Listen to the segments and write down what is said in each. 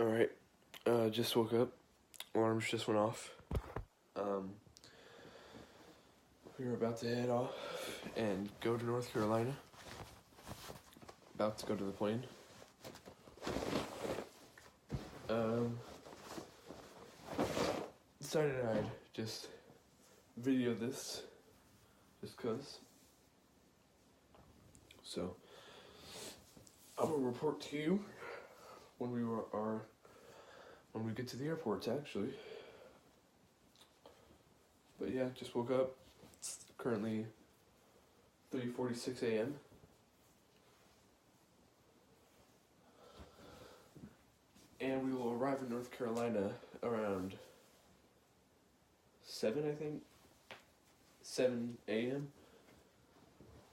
Alright, just woke up. Alarms just went off. We were about to head off and go to North Carolina. About to go to the plane. Decided I'd just video this just cause. So, I will report to you when we get to the airport, actually. But yeah, just woke up. It's currently 3:46 a.m. And we will arrive in North Carolina around 7, I think. 7 a.m.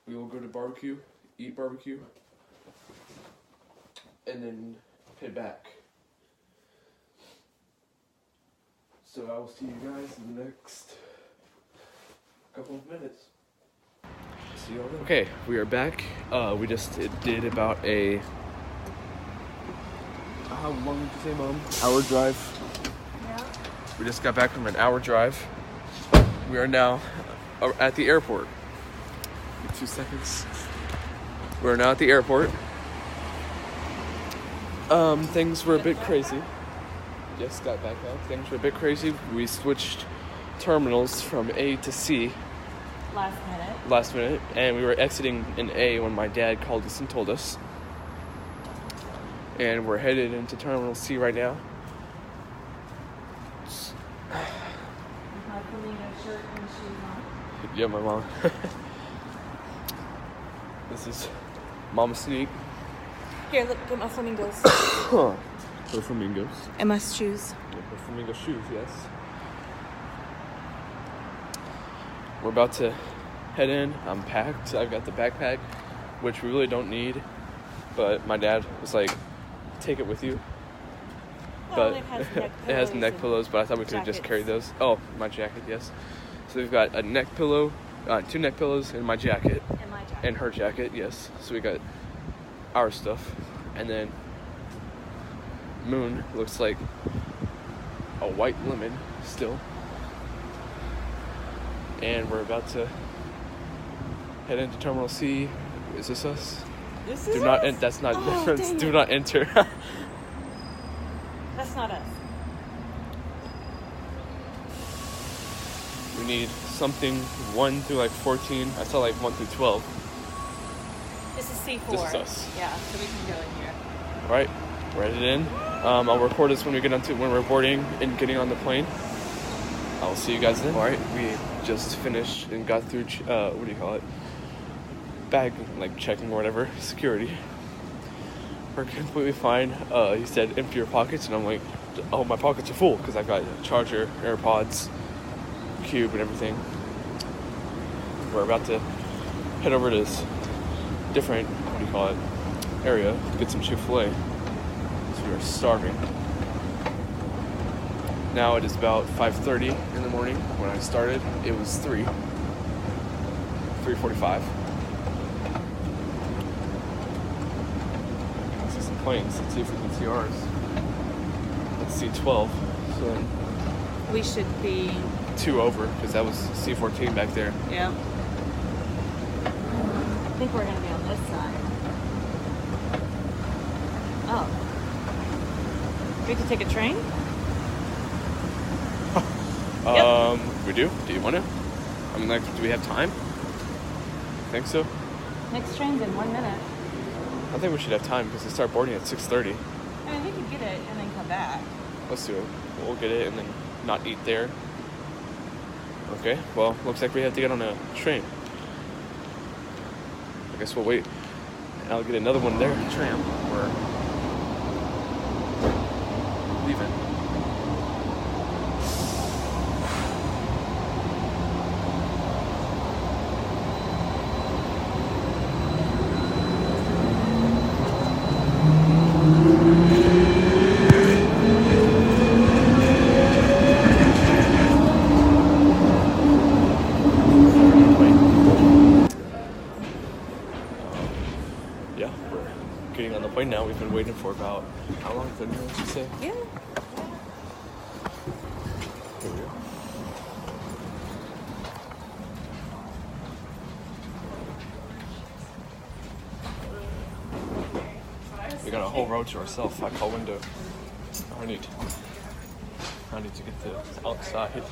We will go to barbecue, eat barbecue, and then head back. So I will see you guys in the next couple of minutes. See y'all then. Okay, we are back. We just did about a... How long did you say, Mom? Hour drive. Yeah. We just got back from an hour drive. We are now at the airport. 2 seconds. We're now at the airport. Things were a bit crazy. Just got back out. Things were a bit crazy. We switched terminals from A to C. Last minute. And we were exiting in A when my dad called us and told us. And we're headed into Terminal C right now. My Flamingo shirt and shoes on. Yeah, my mom. This is Mama Sneak. Here, look at my flamingos. Her flamingos. And my shoes. Yeah, her flamingo shoes, yes. We're about to head in. I'm packed. I've got the backpack, which we really don't need. But my dad was like, take it with you. Well, But it has neck pillows, but I thought we could have just carried those. Oh, my jacket, yes. So we've got a neck pillow, 2 neck pillows, and my jacket. And my jacket. And her jacket, yes. So we got our stuff. And then Moon looks like a white lemon still. And we're about to head into Terminal C. Is this us? This Do is not us? that's not Oh, that's dang do it. not enter. That's not us. We need something 1 through like 14. I saw like 1 through 12. This is C4. This is us. Yeah, so we can go in here. Alright, we're headed in. I'll record this when we're boarding and getting on the plane. I'll see you guys then. Alright, we just finished and got through what do you call it? Bag like checking or whatever, security. We're completely fine. He said empty your pockets, and I'm like, oh, my pockets are full because I've got a charger, AirPods, cube, and everything. We're about to head over to this different, what do you call it, area to get some Chick-fil-A. So we are starving. Now it is about 5:30 in the morning. When I started, it was 3:45. Let's see some planes. Let's see if we can see ours. Let's see 12. So then We should be... 2 over, because that was C-14 back there. Yeah. I think we're going to be on this side. Oh. We could take a train? We do? Do you want to? I mean, like, do we have time? Think so? Next train's in 1 minute. I think we should have time because they start boarding at 6:30. I mean, we could get it and then come back. Let's do it. We'll get it and then not eat there. Okay, well, looks like we have to get on a train. I guess we'll wait. And I'll get another one there. Tram. We're leaving. Yeah, we're getting on the plane now. We've been waiting for about How long? 30 minutes, you say? Yeah. Here we go. We got a whole row to ourselves. I call window. I need to get to outside.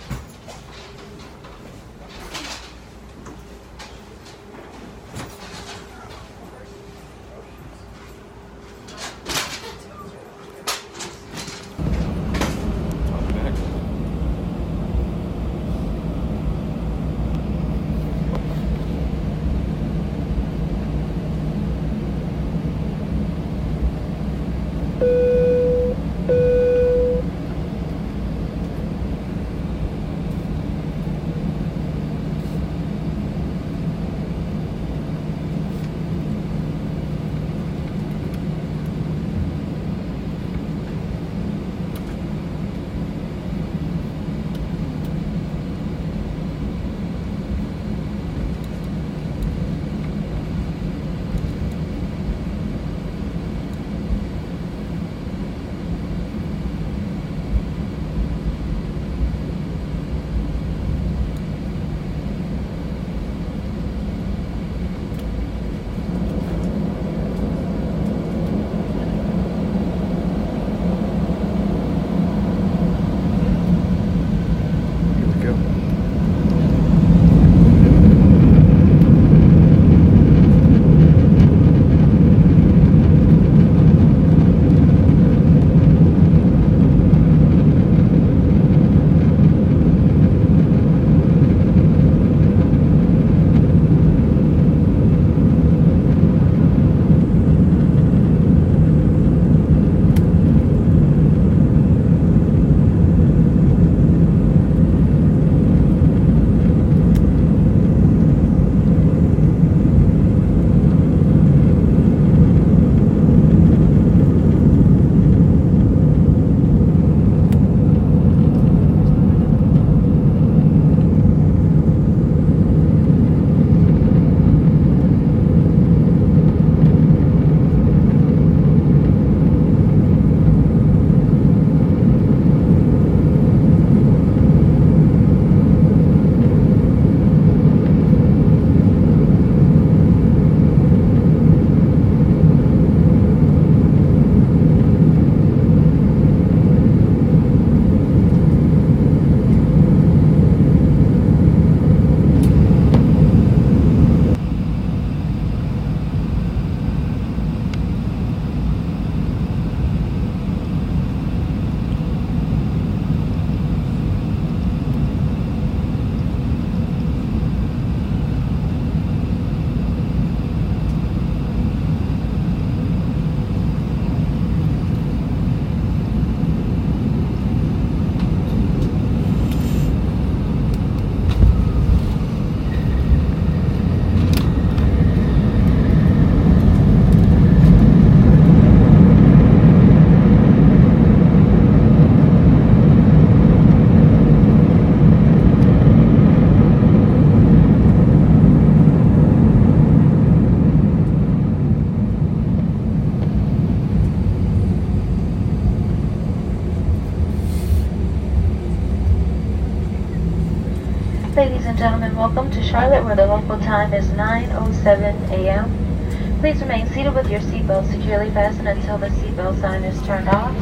Ladies and gentlemen, welcome to Charlotte, where the local time is 9:07 a.m. Please remain seated with your seatbelt securely fastened until the seatbelt sign is turned off.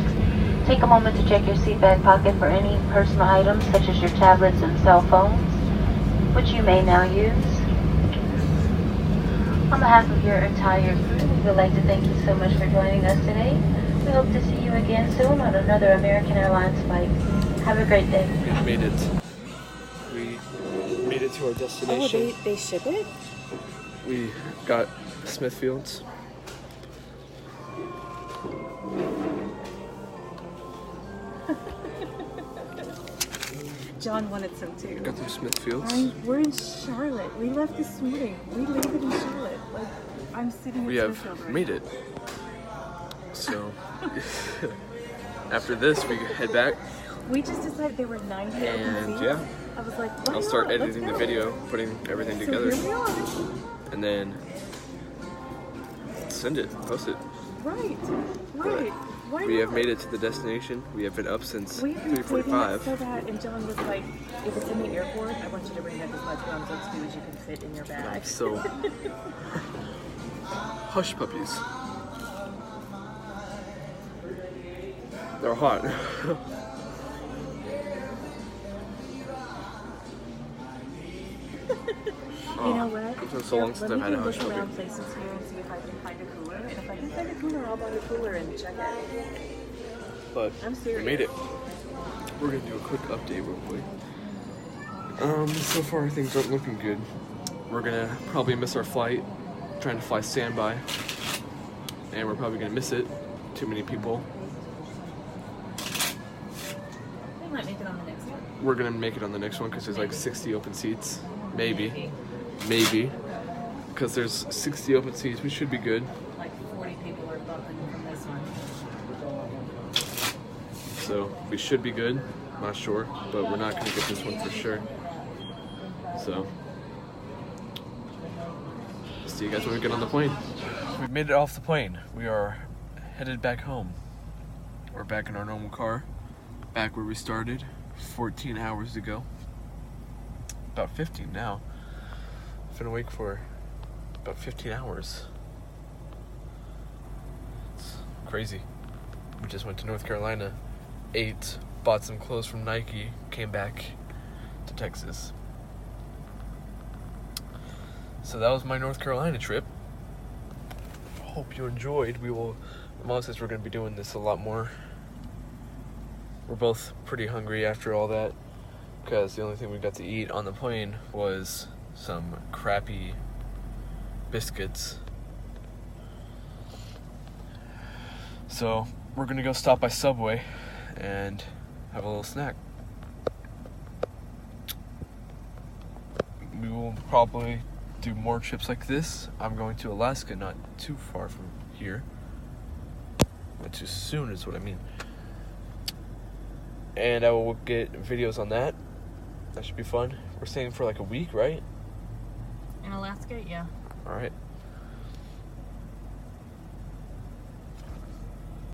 Take a moment to check your seat back pocket for any personal items such as your tablets and cell phones, which you may now use. On behalf of your entire crew, we would like to thank you so much for joining us today. We hope to see you again soon on another American Airlines flight. Have a great day. We made it. We made it to our destination. Oh, they ship it? We got Smithfields. John wanted some too. Got some Smithfields. We're in Charlotte. We left this morning. We landed in Charlotte. Like, I'm sitting in We have Smithfield right made now. it. So, after this, we head back. We just decided there were 90 open And seats. yeah, I was like, why I'll start not? Let's editing the go. video, putting everything So together, here we are. and then send it, post it. Right. Why We have not? made it to the destination. We have been up since We've been saving it 3:45. so that, and John was like, if it's in the airport, I want you to bring back as much gums as food as you can fit in your bag. So, hush puppies. They're hot. You know what? It's been so long since I've had a hush Let me go look puppy. around places here and see if I can find a cooler. And if I can find a cooler, I'll buy a cooler and check it. But I'm we serious. made it. We're gonna do a quick update real quick. So far things aren't looking good. We're gonna probably miss our flight, trying to fly standby. And we're probably gonna miss it. Too many people. We might make it on the next one. We're gonna make it on the next one because there's like 60 open seats. Maybe. Because there's 60 open seats, we should be good. Like 40 people are bumping from this one. So we should be good. Not sure, but we're not gonna get this one for sure. So see you guys when we get on the plane. We've made it off the plane. We are headed back home. We're back in our normal car, back where we started 14 hours ago. About 15 now. I've been awake for about 15 hours. It's crazy. We just went to North Carolina, ate, bought some clothes from Nike, came back to Texas. So that was my North Carolina trip. Hope you enjoyed. Mom says we're going to be doing this a lot more. We're both pretty hungry after all that, because the only thing we got to eat on the plane was some crappy biscuits. So we're going to go stop by Subway and have a little snack. We will probably do more trips like this. I'm going to Alaska, not too far from here. Not too soon is what I mean. And I will get videos on that. That should be fun. We're staying for like a week, right? In Alaska, yeah. Alright.